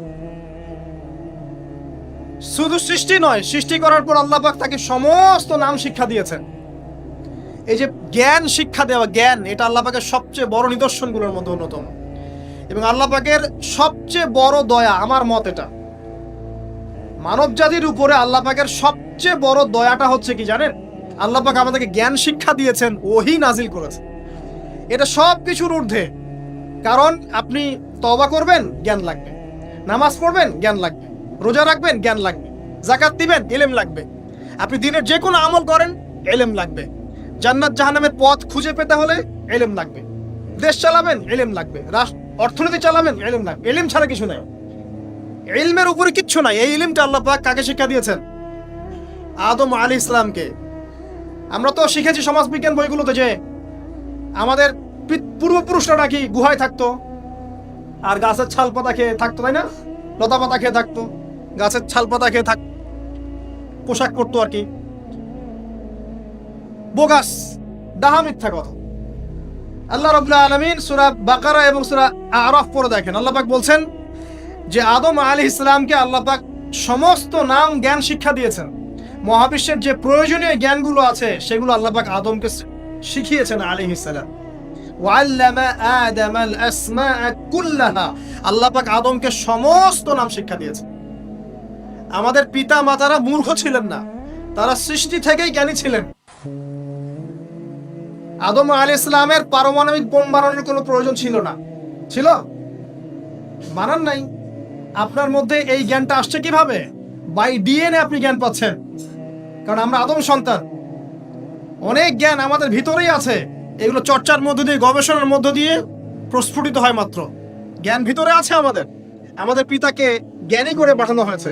শুধু সৃষ্টি নয়, সৃষ্টি করার পর আল্লাহ পাক তাকে সমস্ত নাম শিক্ষা দিয়েছেন। এই যে জ্ঞান শিক্ষা দেওয়া, জ্ঞান, এটা আল্লাহ পাকের সবচেয়ে বড় নিদর্শনগুলোর মধ্যে অন্যতম। এবং আল্লাহ পাকের সবচেয়ে বড় দয়া, আমার মত এটা, মানব জাতির উপরে আল্লাহ পাকের সবচেয়ে বড় দয়াটা হচ্ছে কি জানেন? আল্লাহ পাক আমাদেরকে জ্ঞান শিক্ষা দিয়েছেন, ওহী নাজিল করেছেন। এটা সব কিছুর ঊর্ধ্বে। কারণ আপনি তওবা করবেন, জ্ঞান লাগবে। নামাজ পড়বেন, জ্ঞান লাগবে। রোজা রাখবেন, জ্ঞান লাগবে। যাকাত দিবেন, ইলম লাগবে। আপনি দিনের যে কোনো আমল করেন, ইলম লাগবে। জান্নাত জাহান্নামের পথ খুঁজে পেতে হলে ইলম লাগবে। দেশ চালাবেন, ইলম লাগবে। অর্থনীতি চালাবেন, ইলম লাগবে। ইলম ছাড়া কিছু নাই, ইলমের উপরে কিচ্ছু নাই। এই ইলমটা আল্লাহ পাক কাকে শিক্ষা দিয়েছেন? আদম আলাইহিস সালামকে। আমরা তো শিখেছি সমাজবিজ্ঞান বইগুলোতে যে আমাদের পূর্বপুরুষরা নাকি গুহায় থাকতো, আর গাছের ছাল পাতা খেয়ে থাকতো, তাই না? লতা পাতা খেয়ে থাকতো, গাছের ছাল পাতা খেয়ে থাকতো, পোশাক পরতো আর কি। বোগাস, ডাহা, মিথ্যা কথা। আল্লাহ রাব্বুল আলামিন সূরা বাকারা এবং সূরা আরাফ পড়ে দেখেন, আল্লাহ পাক বলছেন যে আদম আলাইহিস সালামকে আল্লাহ পাক সমস্ত নাম জ্ঞান শিক্ষা দিয়েছেন। মহাবিশ্বের যে প্রয়োজনীয় জ্ঞানগুলো আছে সেগুলো আল্লাহ পাক আদমকে শিখিয়েছেন আলাইহিস সালাম। ওয়াল্লামা আদামাল আসমাআ কুল্লাহা, আল্লাহ পাক আদমকে সমস্ত নাম শিক্ষা দিয়েছেন। আমাদের পিতা মাতারা মূর্খ ছিলেন না, তারা সৃষ্টি থেকেই জ্ঞানী ছিলেন। আদম আলাইহিস সালামের পারমাণবিক বোম বানানোর কোনো প্রয়োজন ছিল না। ছিল? বানান নাই। আপনার মধ্যে এই জ্ঞানটা আসছে কিভাবে? বাই ডিএনএ আপনি জ্ঞান পাচ্ছেন, কারণ আমরা আদম সন্তান। অনেক জ্ঞান আমাদের ভিতরেই আছে, এগুলো চর্চার মধ্য দিয়ে, গবেষণার মধ্য দিয়ে প্রস্ফুটিত হয় মাত্র। জ্ঞান ভিতরে আছে আমাদের। আমাদের পিতাকে জ্ঞানী করে পাঠানো হয়েছে।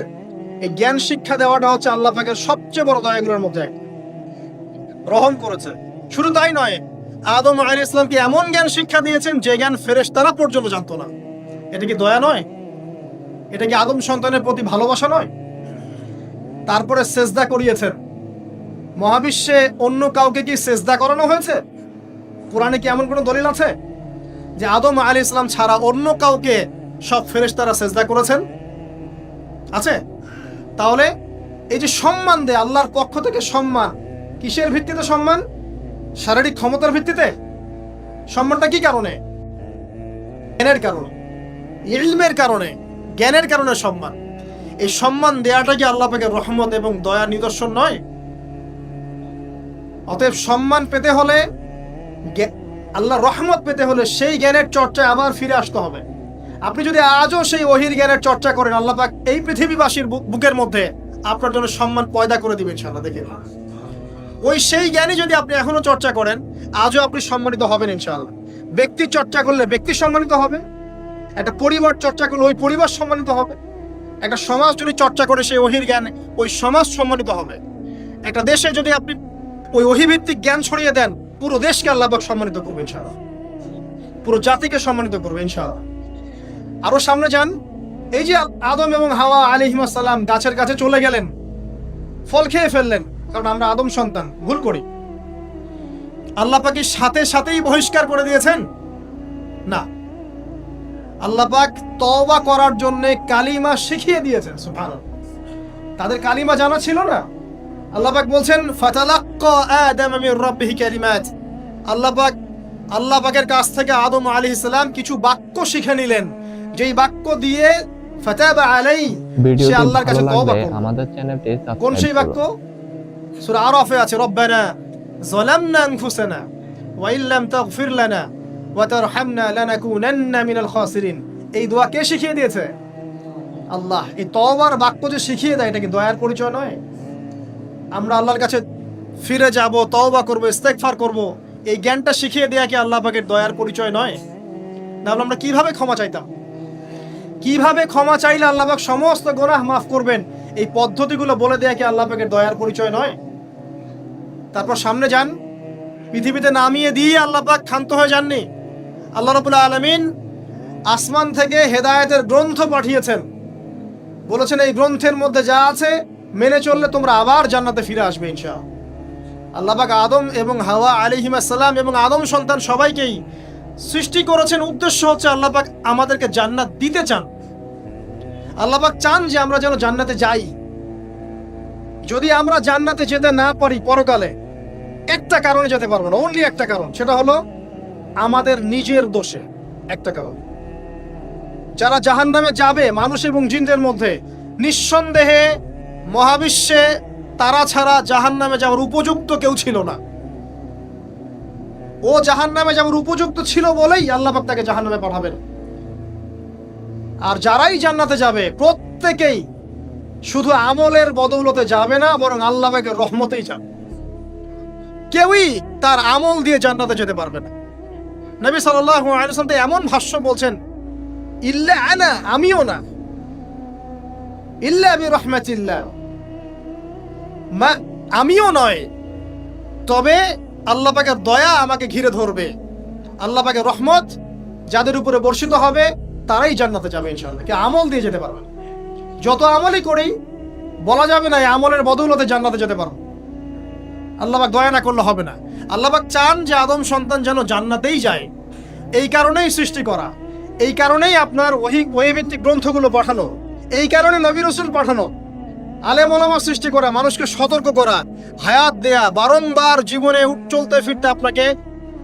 এই জ্ঞান শিক্ষা দেওয়াটা হচ্ছে আল্লাহ পাকের সবচেয়ে বড় দয়াগুলোর মধ্যে একটা। রহম করেছে। শুধু তাই নয়, আদম আলাইহিস সালামকে এমন জ্ঞান শিক্ষা দিয়েছেন যে জ্ঞান ফেরেশতারা পর্যন্ত জানতো না। এটা কি দয়া নয়? এটা কি আদম সন্তানের প্রতি ভালোবাসা নয়? তারপরে সেজদা করিয়েছেন। মহাবিশ্বে অন্য কাউকে কি সেজদা করানো হয়েছে? কোরআনে কি এমন কোনো দলিল আছে যে আদম আলাইহিস সালাম ছাড়া অন্য কাউকে সব ফেরেশতারা সেজদা করেছেন? আছে? তাহলে এই যে সম্মান দেয় আল্লাহর পক্ষ থেকে, সম্মান কিসের ভিত্তিতে? সম্মান শারীরিক ক্ষমতার ভিত্তিতে? সম্মানটা কি কারণে? জ্ঞানের কারণে, ইলমের কারণে, জ্ঞানের কারণে সম্মান। এই সম্মান দেয়াটা কি আল্লাহ পাকের রহমত এবং দয়ার নিদর্শন নয়? অতএব সম্মান পেতে হলে, আল্লাহর রহমত পেতে হলে সেই জ্ঞানের চর্চায় আবার ফিরে আসতে হবে। আপনি যদি আজও সেই ওহির জ্ঞানের চর্চা করেন, আল্লাহ পাক এই পৃথিবীবাসীর বুকের মধ্যে আপনার জন্য সম্মান পয়দা করে দিবেন ইনশাআল্লাহ। দেখে ওই সেই জ্ঞানী যদি আপনি এখনো চর্চা করেন, আজও আপনি সম্মানিত হবেন ইনশাআল্লাহ। ব্যক্তি চর্চা করলে ব্যক্তি সম্মানিত হবে, একটা পরিবার চর্চা করলে ওই পরিবার সম্মানিত হবে, একটা সমাজ যদি চর্চা করে সেই ওহির জ্ঞান, ওই সমাজ সম্মানিত হবে। একটা দেশে যদি আপনি ওই ওহিভিত্তিক জ্ঞান ছড়িয়ে দেন, পুরো দেশকে আল্লাহ পাক সম্মানিত করবে ইনশাআল্লাহ, পুরো জাতিকে সম্মানিত করবে ইনশাআল্লাহ। আরো সামনে যান, এই যে আদম এবং হাওয়া আলাইহিস সালাম গাছের কাছে চলে গেলেন, ফল খেয়ে ফেললেন, কারণ আমরা আদম সন্তান, ভুল করি। আল্লাহ পাক সাথে সাথেই বহিষ্কার করে দিয়েছেন? না, আল্লাহ পাক তওবা করার জন্য কালিমা শিখিয়ে দিয়েছেন। সুবহানাল্লাহ, তাদের কালিমা জানা ছিল না। আল্লাহ পাক বলছেন ফাতালাক্কা আদম মির রাব্বিহি কালিমাত, আল্লাহ পাকের কাছ থেকে আদম আলাইহিস সালাম কিছু বাক্য শিখে নিলেন, যেই বাক্য দিয়ে ফাতাবা আলাইহি, সে আল্লাহর কাছে তওবা করবে। আমাদের চ্যানেলটি কোন সেই বাক্য? সূরা আরাফে আছে, রব্বানা যালামনা আনফুসানা ওয়া ইল্লাম তাগফির লানা ওয়া তারহামনা লানাকুনান্না মিনাল খাসিরিন। এই দোয়া কে শিখিয়ে দিয়েছে? আল্লাহ। এই তওবার বাক্য যে শিখিয়ে দেয়, এটা কি দয়ার পরিচয় নয়? আমরা আল্লাহর কাছে ফিরে যাব, তওবা করব, ইস্তেগফার করব, এই জ্ঞানটা শিখিয়ে দেয়া কি আল্লাহ পাকের দয়ার পরিচয় নয়? তাহলে আমরা কিভাবে ক্ষমা চাইতাম? কিভাবে ক্ষমা চাইলে আল্লাহ পাক সমস্ত গুনাহ মাফ করবেন, এই পদ্ধতিগুলো বলে দেয়া কি আল্লাহ পাকের দয়ার পরিচয় নয়? তারপর সামনে যান, পৃথিবীতে নামিয়ে দিয়ে আল্লাহ পাক ক্ষান্ত হয়ে যাননি। আল্লাহ রাব্বুল আলামিন আসমান থেকে হেদায়েতের গ্রন্থ পাঠিয়েছেন, বলেছেন এই গ্রন্থের মধ্যে যা আছে মেনে চললে তোমরা আবার জান্নাতে ফিরে আসবে ইনশাআল্লাহ। আল্লাহ পাক আদম এবং হাওয়া আলাইহিস সালাম এবং আদম সন্তান সবাইকেই সৃষ্টি করেছেন, উদ্দেশ্য হচ্ছে আল্লাহ পাক আমাদেরকে জান্নাত দিতে চান। আল্লাহ পাক চান যে আমরা যেন জান্নাতে যাই, যদি আমরা জান্নাতে যেতে না পারি পরকালে, একটা কারণে যেতে পারবো না, অনলি একটা কারণ, সেটা হলো আমাদের নিজের দোষে। একটা কারণ, যারা জাহান্নামে যাবে মানুষ এবং জিনদের মধ্যে, নিঃসন্দেহে মহাবিশ্বে তারা ছাড়া জাহান্নামে যাওয়ার উপযুক্ত কেউ ছিল না। ও জাহান্নামে যাওয়ার উপযুক্ত ছিল বলেই আল্লাহ পাক তাকে জাহান্নামে পাঠাবেন। আর যারাই জান্নাতে যাবে প্রত্যেকেই শুধু আমলের বদৌলতে যাবে না, বরং আল্লাহ পাকের রহমতেই যাবে। কেউই তার আমল দিয়ে জান্নাতে যেতে পারবে না। নবী সাল্লাল্লাহু আলাইহি ওয়াসাল্লাম এমন ভাষ্য বলছেন, ইল্লা আনা, আমিও না, ইল্লা বিরহমাতিল্লাহ, আমিও নয়, তবে আল্লাহ পাকের দয়া আমাকে ঘিরে ধরবে। আল্লাহ পাকের রহমত যাদের উপরে বর্ষিত হবে তারাই জান্নাতে যাবে ইনশাআল্লাহ। কে আমল দিয়ে যেতে পারবে। যত আমলই করি বলা যাবে না এই আমলের বদৌলতে জান্নাতে যেতে পারবো। আল্লাহ পাক দয়া না করলে হবে না। আল্লাহ পাক চান যে আদম সন্তান যেন জান্নাতেই যায়। এই কারণেই সৃষ্টি করা, এই কারণেই আপনার ওহীভিত্তিক গ্রন্থগুলো পাঠানো, এই কারণে নবী রাসূল পাঠানো, আলেম ওলামা সৃষ্টি করা, মানুষকে সতর্ক করা, হায়াত দেয়া, বারংবার জীবনে চলতে ফিরতে আপনাকে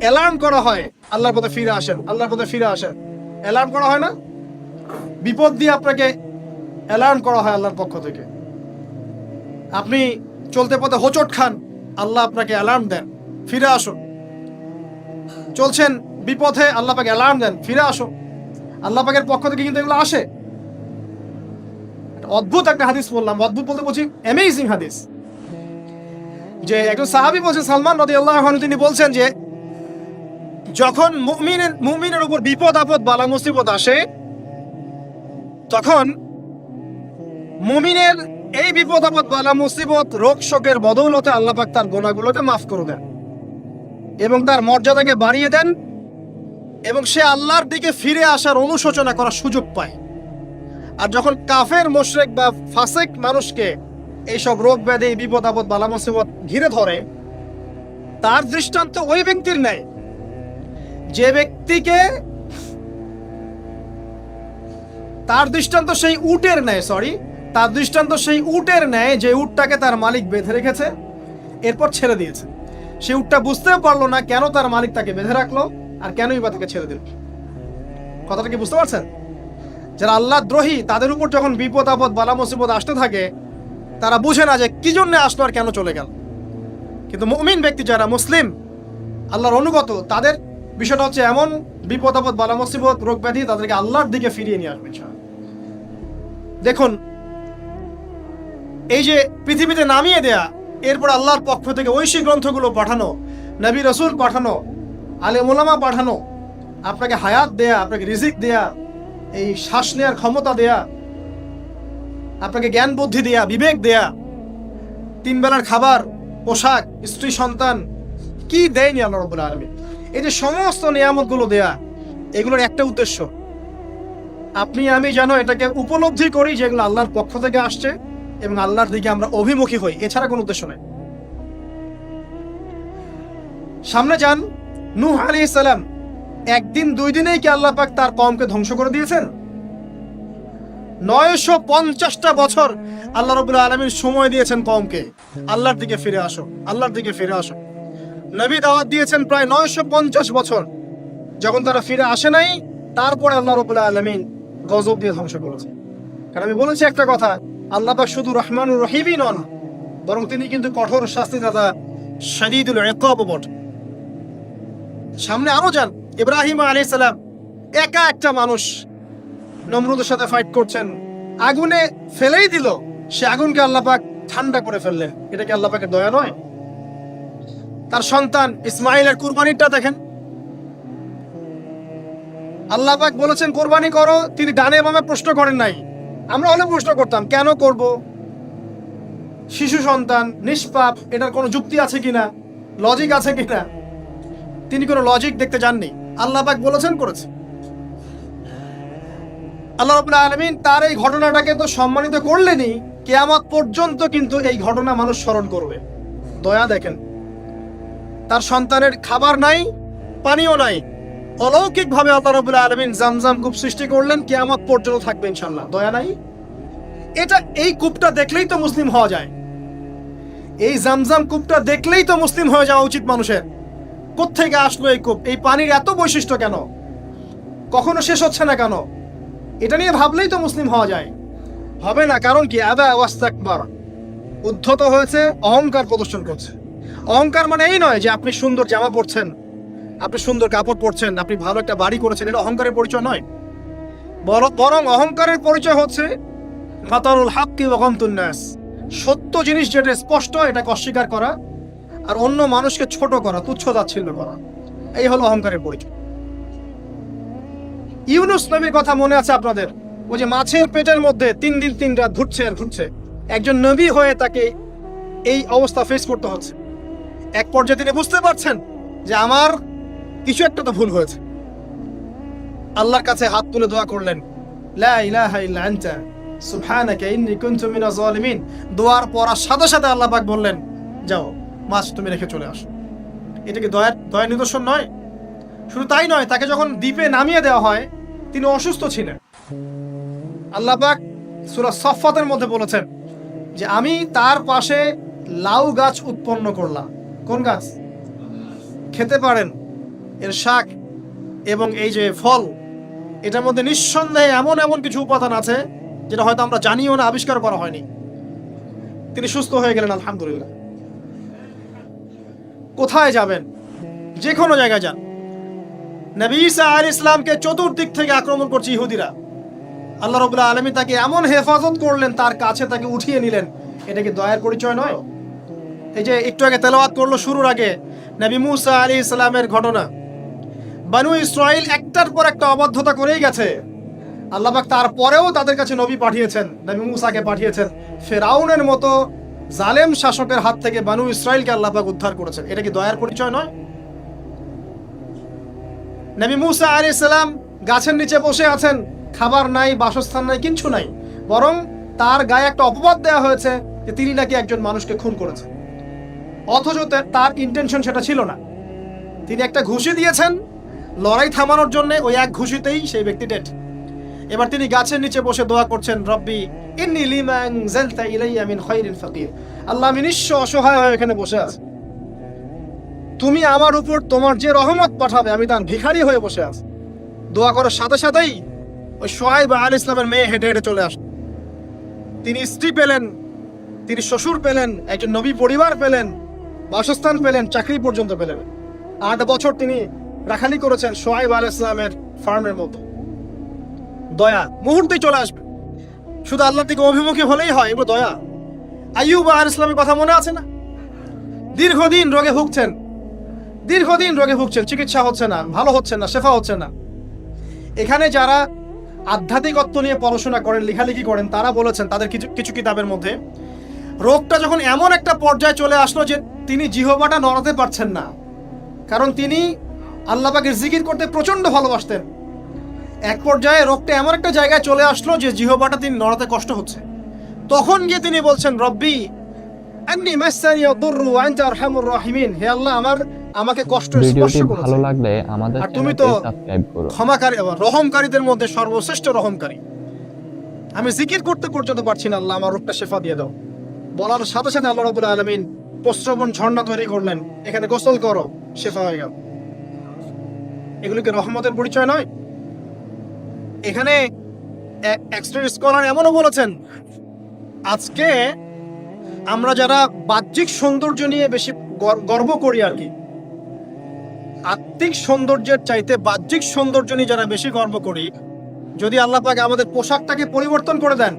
অ্যালার্ম করা হয়, আল্লাহর পথে ফিরে আসেন, আল্লাহর পথে ফিরে আসেন। অ্যালার্ম করা হয় না? বিপদ দিয়ে আপনাকে অ্যালার্ম করা হয় আল্লাহর পক্ষ থেকে। আপনি চলতে পথে হোঁচট খান, আল্লাহ আপনাকে অ্যালার্ম দেন, ফিরে আসুন। চলছেন বিপথে, আল্লাহ পাক অ্যালার্ম দেন, ফিরে আসুন। আল্লাহ পাকের পক্ষ থেকে কিন্তু এগুলো আসে। অদ্ভুত একটা হাদিস বললাম, অদ্ভুত বলতে বলছি অ্যামেজিং হাদিস, যে একজন সাহাবী বলছেন, সালমান রাদিয়াল্লাহু আনহু, তিনি বলছেন যে যখন মুমিনের উপর বিপদ আপদ বালা মুসিবত আসে, তখন মুমিনের এই বিপদ আপদ বালা মুসিবত রোগ শোকের বদৌলতে আল্লাহ পাক তার গুনাহগুলোকে মাফ করে দেন এবং তার মর্যাদাকে বাড়িয়ে দেন, এবং সে আল্লাহর দিকে ফিরে আসার অনুশোচনা করার সুযোগ পায়। আর যখন কাফের মুশরিক বা ফাসিক মানুষকে এইসব রোগ ব্যাধি বিপদ আপদ বালা মুসিবত ঘিরে ধরে, তার দৃষ্টান্ত ওই ব্যক্তির ন্যায় যে ব্যক্তিকে, তার দৃষ্টান্ত সেই উটের ন্যায়, তার দৃষ্টান্ত সেই উটের ন্যায় যে উটটাকে তার মালিক বেঁধে রেখেছে, এরপর ছেড়ে দিয়েছে। সে উটটা বুঝতেও পারলো না কেন তার মালিক তাকে বেঁধে রাখলো আর কেনই বা তাকে ছেড়ে দিল। কথাটা কি বুঝতে পারছেন? যারা আল্লাহ দ্রোহী, তাদের উপর যখন বিপদ আপদ বালা মুসিবত আসতে থাকে, তারা বুঝে না যে কি জন্য আসলো আর কেন চলে গেল। কিন্তু মুমিন ব্যক্তি যারা মুসলিম, আল্লাহর অনুগত, তাদের বিষয়টা হচ্ছে এমন বিপদ আপদ বালা মুসিবত রোগ ব্যাধি তাদেরকে আল্লাহর দিকে ফিরিয়ে নিয়ে আসবে। দেখুন, এই যে পৃথিবীতে নামিয়ে দেয়া, এরপর আল্লাহর পক্ষ থেকে ঐশী গ্রন্থগুলো পাঠানো, নবী রাসূল পাঠানো, আলেম ওলামা পাঠানো, আপনাকে হায়াত দেয়া, আপনাকে রিজিক দেয়া, এই শ্বাস নেওয়ার ক্ষমতা দেয়া, আপনাকে জ্ঞান বুদ্ধি দেয়া, বিবেক দেয়া, 3 বেলার খাবার, পোশাক, স্ত্রী সন্তান, কি দেয়নি আল্লাহ রাব্বুল আলামিন। এই যে সমস্ত নিয়ামতগুলো দেয়া, এগুলোর একটা উদ্দেশ্য, আপনি আমি যেন এটাকে উপলব্ধি করি যেগুলো আল্লাহর পক্ষ থেকে আসছে এবং আল্লাহর দিকে আমরা অভিমুখী হই, এছাড়া কোনো উদ্দেশ্য নেই। সামনে যান, নূহ আলাইহিস সালাম, একদিন 2 দিনেই কি আল্লাহ পাক তার কওমকে ধ্বংস করে দিয়েছেন? 950টা বছর আল্লাহ রাব্বুল আলামিন সময় দিয়েছেন কওমকে, আল্লাহর দিকে ফিরে আসো, আল্লাহর দিকে ফিরে আসো। নবী দাওয়াত দিয়েছেন প্রায় 950 বছর। যখন তারা ফিরে আসে নাই, তারপরে আল্লাহ রাব্বুল আলামিন গজব দিয়ে ধ্বংস করেছে। কারণ আমি বলেছি একটা কথা, আল্লাহ পাক শুধু রহমানুর রহিমই নন, বরং তিনি কিন্তু কঠোর শাস্তিদাতা, শাদীদুল ইকাব বটে। সামনে আরো যান, ইব্রাহিম আলাইহিস সালাম একা একটা মানুষ নমরুদের সাথে ফাইট করছেন, আগুনে ফেলেই দিল, সে আগুনকে আল্লাহ পাক ঠান্ডা করে ফেললেন। এটা কি আল্লাহ পাকের দয়া নয়? তার সন্তান ইসমাইলের কুরবানিটা দেখেন, আল্লাহ পাক বলেছেন কোরবানি করো, তিনি ডানে বামে প্রশ্ন করেন নাই। আমরা হলে প্রশ্ন করতাম, কেন করব? শিশু সন্তান, নিষ্পাপ, এটার কোনো যুক্তি আছে কিনা, লজিক আছে কিনা? তিনি কোনো লজিক দেখতে যাননি, আল্লাহ পাক বলেছেন করেছে। আল্লাহ রাব্বুল আলামিন তার এই ঘটনাটাকে তো সম্মানিত করলেনই, কিয়ামত পর্যন্ত কিন্তু এই ঘটনা মানুষ স্মরণ করবে। দয়া দেখেন, তার সন্তানের খাবার নাই, পানিও নাই, অলৌকিকভাবে আল্লাহ রাব্বুল আলামিন জামজাম কূপ সৃষ্টি করলেন, কিয়ামত পর্যন্ত থাকবে ইনশাআল্লাহ। দয়া নাই? এটা, এই কূপটা দেখলেই তো মুসলিম হওয়া যায়। এই জামজাম কূপটা দেখলেই তো মুসলিম হয়ে যাওয়া উচিত মানুষের। কোত্থেকে আসলো এই কূপ? এই পানির এত বৈশিষ্ট্য কেন? কখনো শেষ হচ্ছে না কেন? এটা নিয়ে ভাবলেই তো মুসলিম হওয়া যায়। হবে না, কারণ কি? আবা ওয়াস্তাকবার, উদ্ধত হয়েছে, অহংকার প্রদর্শন করছে। অহংকার মানে এই নয় যে আপনি সুন্দর জামা পরছেন, আপনি সুন্দর কাপড় পরছেন, আপনি ভালো একটা বাড়ি করেছেন, এটা অহংকারের পরিচয় নয়। বরং অহংকারের পরিচয় হচ্ছে ফাতারুল হাক্কি ওয়া গামতুন নাস, সত্য জিনিস যেটা স্পষ্ট এটাকে অস্বীকার করা, আর অন্য মানুষকে ছোট করা, তুচ্ছ তাচ্ছিল্য করা, এই হলো অহংকারের পরিচয়। ইউনুস নবীর কথা মনে আছে আপনাদের? ওই যে মাছের পেটের মধ্যে 3 দিন 3 রাত ঘুরছে আর ঘুরছে, একজন নবী হয়ে তাকে এই অবস্থা ফেস করতে হচ্ছে। এক পর্যায়ে তিনি বুঝতে পারছেন যে আমার কিছু একটা তো ভুল হয়েছে। আল্লাহর কাছে হাত তুলে দোয়া করলেন, লা ইলাহা ইল্লা আনতা সুবহানাকা ইন্নী কুনতু মিনাজ জালিমিন। দোয়ার পড়ার সাথে সাথে আল্লাহ পাক বললেন, যাও মাছ তুমি রেখে চলে আসো। এটা কি দয়ার নিদর্শন নয়? শুধু তাই নয়, তাকে যখন দ্বীপে নামিয়ে দেওয়া হয় তিনি অসুস্থ ছিলেন। আল্লাহ পাক সূরা সফফাতের মধ্যে বলেছেন যে আমি তার পাশে লাউ গাছ উৎপন্ন করলাম। কোন গাছ? খেতে পারেন, এর শাক এবং এই যে ফল, এটার মধ্যে নিঃসন্দেহে এমন এমন কিছু উপাদান আছে যেটা হয়তো আমরা জানিও না, আবিষ্কার করা হয়নি। তিনি সুস্থ হয়ে গেলেন, আলহামদুলিল্লাহ। কোথায় যাবেন? যে কোনো জায়গায় যান। নবী ঈসা আলাইহিস সালামকে চতুর্দিক থেকে আক্রমণ করছে ইহুদিরা। আল্লাহ রাব্বুল আলামিন তাকে এমন হেফাজত করলেন, তার কাছে তাকে উঠিয়ে নিলেন। এটা কি দয়ার পরিচয় নয়? এই যে একটু আগে তেলাওয়াত করলো শুরুর আগে নবী মুসা আলাইহিস সালামের ঘটনা। বনু ইসরাইল একটার পর একটা অবাধ্যতা করেই গেছে। আল্লাহ পাক তারপরেও তাদের কাছে নবী পাঠিয়েছেন, নবী মুসাকে পাঠিয়েছেন। ফেরাউনের মতো জালেম শাসকের হাত থেকে বনু ইসরাইলকে আল্লাহ পাক উদ্ধার করেছেন। এটা কি দয়ার পরিচয় নয়? নবী মুসা আলাইহিস সালাম গাছের নিচে বসে আছেন, খাবার নাই, বাসস্থান নাই, কিচ্ছু নাই। বরং তার গায়ে একটা অপবাদ দেওয়া হয়েছে যে তিনি নাকি একজন মানুষকে খুন করেছেন, অথচ তার ইন্টেনশন সেটা ছিল না। তিনি একটা ঘুষি দিয়েছেন লড়াই থামানোর জন্য, ওই এক ঘুষিতেই সেই ব্যক্তি ডেড। এবার তিনি গাছের নিচে বসে দোয়া করছেন, রব্বি ইন্নী লিমা আনজালতা ইলাইয়া মিন খায়রিন ফাকির। আল্লাহ, আমি নিঃস্ব অসহায় হয়ে এখানে বসে আছি, তুমি আমার উপর তোমার যে রহমত পাঠাবে আমি তার ভিখারি হয়ে বসে আছি। দোয়া করার সাথে সাথেই ওই শুআয়ব আলাইহিস সালামের মেয়ে হেঁটে হেঁটে চলে আসে। তিনি স্ত্রী পেলেন, তিনি শ্বশুর পেলেন, একজন নবী পরিবার পেলেন, বাসস্থান পেলেন, চাকরি পর্যন্ত পেলেন। 8 বছর তিনি রাখালি করেছেন শুআয়ব আলাইহিস সালামের ফার্মের মতো। দয়া মুহূর্তেই চলে আসবে, শুধু আল্লাহ থেকে অভিমুখী হলেই হয়, এগুলো দয়া। আইয়ুব আলাইহিস সালামের কথা মনে আছে না? দীর্ঘদিন রোগে ভুগছেন, চিকিৎসা হচ্ছে না, ভালো হচ্ছে না, শেফা হচ্ছে না। এখানে যারা আধ্যাত্মিকত্ব নিয়ে পড়াশোনা করেন, লেখালেখি করেন, তারা বলেছেন তাদের কিছু কিতাবের মধ্যে, রোগটা যখন এমন একটা পর্যায়ে চলে আসলো যে তিনি জিহ্বাটা নড়াতে পারছেন না, কারণ তিনি আল্লাহ পাকের জিকির করতে প্রচন্ড ভালোবাসতেন। এক পর্যায়ে রোগটা এমন একটা জায়গায় চলে আসলো যে জিহ্বাটা তিনি নড়াতে কষ্ট হচ্ছে। তখন গিয়ে তিনি বলছেন, রব্বি আন্নী মাসসানি ইয়াদুররু ওয়া আনতা আরহামুর রাহিমিন। হে আল্লাহ, আমাকে কষ্ট স্পর্শ ভিডিওটি করেছে, ভালো লাগলে আমাদের আর তুমি তো চ্যানেলটি সাবস্ক্রাইব করুন। ক্ষমাকারী, রহমকারীদের মধ্যে সর্বশ্রেষ্ঠ রহমকারী। আমি জিকির করতে পর্যন্ত পারছি না, আল্লাহ আমার রোগটা শেফা দিয়ে দাও। বলার সাথে সাথে আল্লাহ রাব্বুল আলামিন প্রস্রবণ ঝর্ণা তৈরি করলেন, এখানে গোসল করো, শেফা হয়ে গেল। এগুলোকে রহমতের পরিচয় নয়? এখানে এক্সট্রা স্কলার এমনও বলেছেন, আজকে আমরা যারা বাহ্যিক সৌন্দর্য নিয়ে বেশি গর্ব করি আর কি, আত্মিক সৌন্দর্যের চাইতে বাহ্যিক সৌন্দর্য নিয়ে যারা বেশি গর্ব করি, যদি আল্লাহ পাক আমাদের পোশাকটাকে পরিবর্তন করে দেন,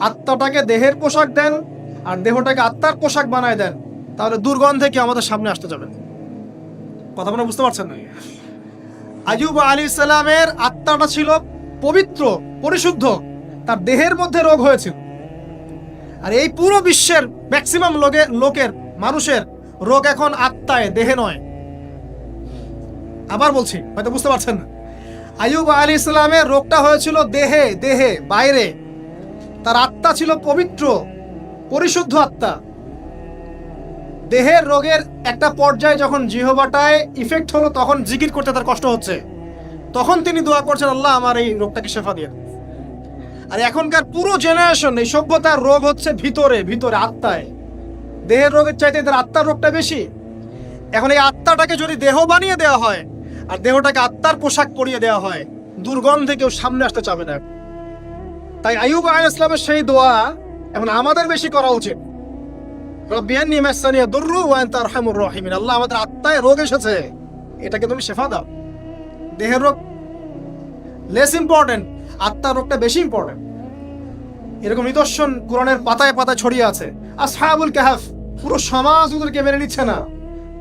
আত্মাটাকে দেহের পোশাক দেন আর দেহটাকে আত্মার পোশাক বানায় দেন, তাহলে দুর্গন্ধে কি আমাদের সামনে আসতে যাবে? কথা মনে বুঝতে পারছেন না? আইয়ুব আলাইহিস সালামের আত্মাটা ছিল পবিত্র, পরিশুদ্ধ, তার দেহের মধ্যে রোগ হয়েছিল। আর এই পুরো বিশ্বের ম্যাক্সিমাম লোকের মানুষের রোগ এখন আত্মায়, দেহে নয়। আবার বলছি, হয়তো বুঝতে পারছেন না। আইয়ুব আলাইহিস সালামের রোগটা হয়েছিল দেহে, বাইরে। তার আত্মা ছিল পবিত্র, পরিশুদ্ধ আত্মা। দেহের রোগের একটা পর্যায়ে যখন জিহ্বাটায় ইফেক্ট হলো, তখন জিকির করতে তার কষ্ট হচ্ছে, তখন তিনি দোয়া করছেন, আল্লাহ আমার এই রোগটাকে শেফা দিয়ে। আর এখনকার পুরো জেনারেশন, এই সভ্যতার রোগ হচ্ছে ভিতরে, আত্মায়। দেহের রোগের চাইতে এদের আত্মার রোগটা বেশি। এখন এই আত্মাটাকে যদি দেহ বানিয়ে দেওয়া হয় আর দেহটাকে আত্মার পোশাক পরিয়ে দেওয়া হয়, দুর্গন্ধে কেউ সামনে আসতে চাবে না। তাই আইয়ুব আলাইহিস সালামের সেই দোয়া এখন আমাদের বেশি করা উচিত। রব্বি আন্নী মাসানিয়া দুররু ওয়া আনতা আরহামুর রাহিমিন। আল্লাহ, আমাদের আত্মায় রোগ এসেছে, এটাকে তুমি শেফা দাও। দেহের রোগ লেস ইম্পর্টেন্ট, আত্মার রোগটা বেশি ইম্পর্টেন্ট। এরকম নিদর্শন কোরআনের পাতায় পাতায় ছড়িয়ে আছে। আসহাবুল কাহফ, পুরো সমাজ ওদেরকে মেনে নিচ্ছে না,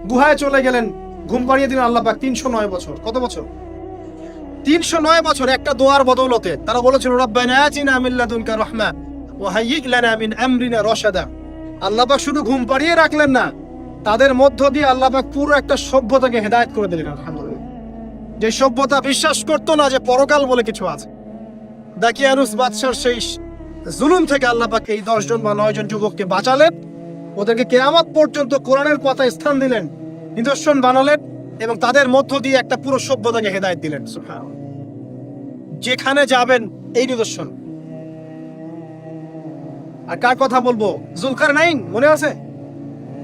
গুহায় চলে গেলেন, ঘুম পাড়িয়ে দিলেন আল্লাহ পাক। 309 বছর, কত বছর? 309 বছর একটা দোয়ার বদৌলতে তারা বলেছিল রব্বানা আতিনা মিন লাদুনকা রাহমা ওয়া হাইয়্যি লানা মিন আমরিনা রাশাদা। আল্লাহ পাক শুধু ঘুম পাড়িয়ে রাখলেন না, তাদের মধ্য দিয়ে আল্লাহ পাক পুরো একটা সভ্যতাকে হেদায়েত করে দিলেন। আলহামদুলিল্লাহ, যে সভ্যতা বিশ্বাস করতো না যে পরকাল বলে কিছু আছে। দাকিয়ানুস বাদশার সেই জুলুম থেকে আল্লাহ পাক এই 10 জন বা 9 জন যুবককে বাঁচালেন, ওদেরকে কিয়ামত পর্যন্ত কোরআনের পাতায় স্থান দিলেন, নিদর্শন বানালেন এবং তাদের মধ্য দিয়ে একটা পুরো সভ্যতাকে হেদায়েত দিলেন। সুবহানাল্লাহ, যেখানে যাবেন এই নিদর্শন। আর কার কথা বলবো? যুলকারনাইন, মনে আছে?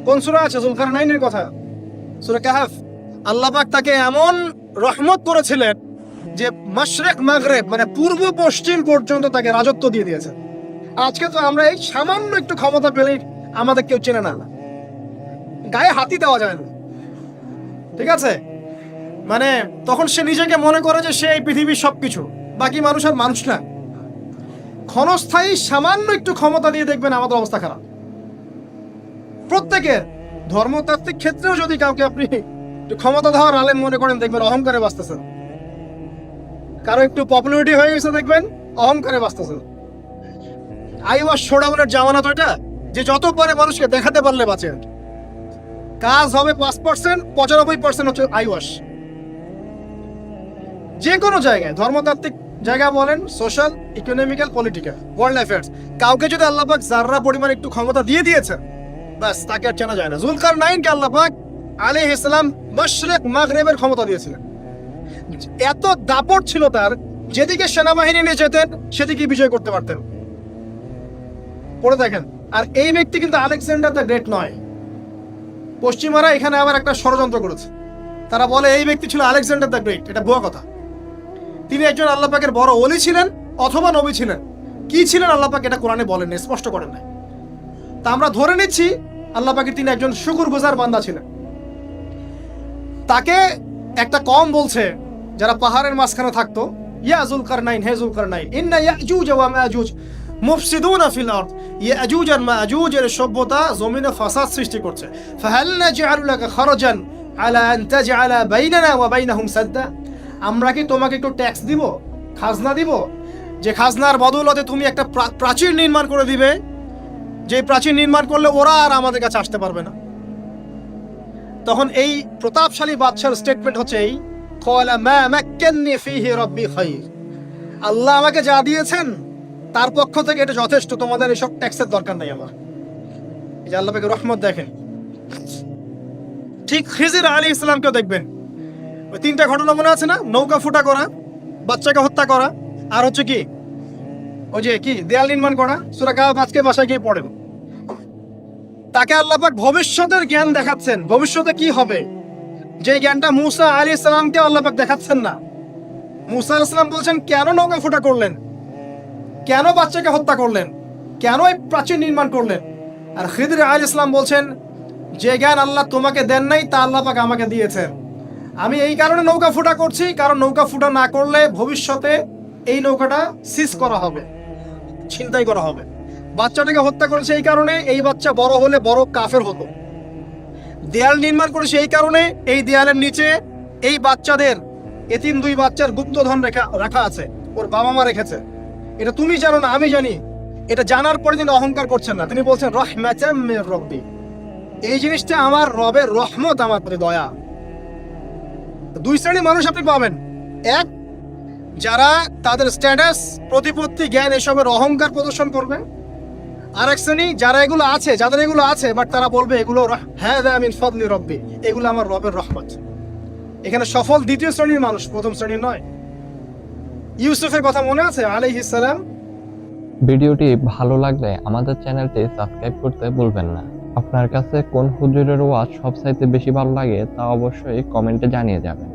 কোন সূরা আছে যুলকারনাইনের কথা? সূরা কাহফ। আল্লাহ পাক তাকে এমন রহমত করেছিলেন যে মাশরিক মাগরিব মানে পূর্ব পশ্চিম পর্যন্ত তাকে রাজত্ব দিয়ে দিয়েছে। আজকে তো আমরা এই সামান্য একটু ক্ষমতা পেলেই আমাদের কেউ চেনে না, গায়ে হাতি দেওয়া যায় না, ঠিক আছে? মানে তখন সে নিজেকে মনে করে যে সে এই পৃথিবীর সবকিছু, বাকি মানুষ আর মানুষ না। ক্ষণস্থায়ী সামান্য একটু ক্ষমতা দিয়ে দেখবেন আমাদের অবস্থা খারাপ। প্রত্যেকের ধর্মতাত্ত্বিক ক্ষেত্রেও যদি কাউকে আপনি একটু ক্ষমতা দেওয়ার আলেম মনে করেন, দেখবেন অহংকারে বাঁচতেছেন। কারো একটু পপুলারিটি হয়ে গেছে, দেখবেন অহংকারে বাঁচতেছেন। আইওয়াস শোডাউনের জামানত ওইটা, যে যত পারে মানুষকে দেখাতে পারলে বাঁচে। কাজ হবে 5%, 95% হচ্ছে আইওয়াস। যে কোনো জায়গায়, ধর্মতাত্ত্বিক জায়গা বলেন, social, economical, political, world affairs, কাউকে যদি আল্লাহ পাক যাররা পরিমাণ একটু ক্ষমতা দিয়ে দিয়েছেন, বাস তাকে আর চেনা যায় না। যুলকারনাইনকে আল্লাহ পাক আলাইহিস সালাম মাশরিক মাগরিবের ক্ষমতা দিয়েছিলেন। এত দাপট ছিল তার, যেদিকে সেনাবাহিনী নিয়ে যেতেন সেদিকে বিজয় করতে পারতেন। পড়ে দেখেন। আর এই ব্যক্তি কিন্তু আলেকজান্ডার দ্য গ্রেট নয়। পশ্চিমারা এখানে আবার একটা ষড়যন্ত্র করেছে, তারা বলে এই ব্যক্তি ছিল আলেকজান্ডার দ্য গ্রেট। এটা ভুয়া কথা। তিনি একজন আল্লাহ পাকের বড় ওলি ছিলেন অথবা নবী ছিলেন। কি ছিলেন আল্লাহ পাক এটা কোরআনে বলেন, স্পষ্ট করেন না। তা আমরা ধরে নিচ্ছি আল্লাহ পাকের তিনি একজন শুকরগুজার বান্দা ছিলেন। তাকে একটা কম বলছে যারা পাহাড়ের মাঝখানে থাকতো, ইয়া যুলকারনাইন, হে যুলকারনাইন, ইন্না ইয়াজুজ ওয়া মাআজুজ মুফসিদুনা ফিল আরদ। ইয়াজুজ আর মাআজুজের সভ্যতা জমিনে ফাসাদ সৃষ্টি করছে। ফাহাল নাজআলু লাকা খারাজান আলা আন তাজআলা বাইনানা ওয়া বাইনাহুম সাদ্দা। আমরা কি তোমাকে একটু ট্যাক্স দিব, খাজনা দিব, যে খাজনার বদৌলতে তুমি একটা প্রাচীর নির্মাণ করে দিবে, যে প্রাচীর নির্মাণ করলে ওরা আর আমাদের কাছে আসতে পারবে না। তখন এই প্রতাপশালী বাদশার স্টেটমেন্ট হচ্ছে এই, ক্বালা মা মাক্কান্নি ফীহি রাব্বি খায়র। আল্লাহ আমাকে যা দিয়েছেন তার পক্ষ থেকে এটা যথেষ্ট, তোমাদের এসব ট্যাক্সের দরকার নাই আমার। এই যে আল্লাহ পাকের রহমত দেখেন। ঠিক খিজির আলাইহিস সালামকেও দেখবেন, ওই 3টা ঘটনা মনে আছে না? নৌকা ফুটা করা, বাচ্চাকে হত্যা করা, আর হচ্ছে কি ওই যে কি দেয়াল নির্মাণ করা। সূরা কাহফ আজকে বাসায় গিয়ে পড়েন। তাকে আল্লাহ পাক ভবিষ্যতের জ্ঞান দেখাচ্ছেন, ভবিষ্যতে কি হবে, যে জ্ঞানটা মুসা আলাইহিস সালামকে আল্লাহ পাক দেখাচ্ছেন না। মুসা আলাইহিস সালাম বলছেন কেন নৌকা ফুটা করলেন, কেন বাচ্চাকে হত্যা করলেন, কেন এই প্রাচীর নির্মাণ করলেন। আর খিদির আলাইহিস সালাম বলছেন যে জ্ঞান আল্লাহ তোমাকে দেন নাই তা আল্লাহ পাক আমাকে দিয়েছেন। আমি এই কারণে নৌকা ফুটা করছি, কারণ নৌকা ফুটা না করলে ভবিষ্যতে এই নৌকাটা সিজ করা হবে, ছিনতাই করা হবে। বাচ্চাটাকে হত্যা করেছে এই কারণে, এই বাচ্চা বড় হলে বড় কাফের হতো। দেয়াল নির্মাণ করেছে এই কারণে, এই দেয়ালের নিচে এই বাচ্চাদের, এতিম 2 বাচ্চার গুপ্তধন রাখা আছে, ওর বাবা মা রেখেছে। এটা তুমি জানো না, আমি জানি। এটা জানার পরে তিনি অহংকার করছেন না, তিনি বলছেন রাহমাতাম মির রাব্বি, এই জিনিসটা আমার রবের রহমত, আমার প্রতি দয়া। 2 শ্রেণীর মানুষ আপনি পাবেন। এক, যারা তাদের স্ট্যাটাস, প্রতিপত্তি, জ্ঞান এসবের অহংকার প্রদর্শন করবে। আর এক শ্রেণী যারা এগুলো আছে, যাদের এগুলো আছে, বাট তারা বলবে এগুলো হাযা মিন ফাদলি রাব্বি, এগুলো আমার রবের রহমত। এখানে সফল 2য় শ্রেণীর মানুষ, 1ম শ্রেণীর নয়। ইউসুফের কথা মনে আছে আলাইহিস সালাম? ভিডিওটি ভালো লাগলে আমাদের চ্যানেলটি সাবস্ক্রাইব করতে ভুলবেন না। আপনার কাছে কোন হুজুরের ওয়াজ সবচাইতে বেশি ভালো লাগে তা অবশ্যই কমেন্টে জানিয়ে যাবেন।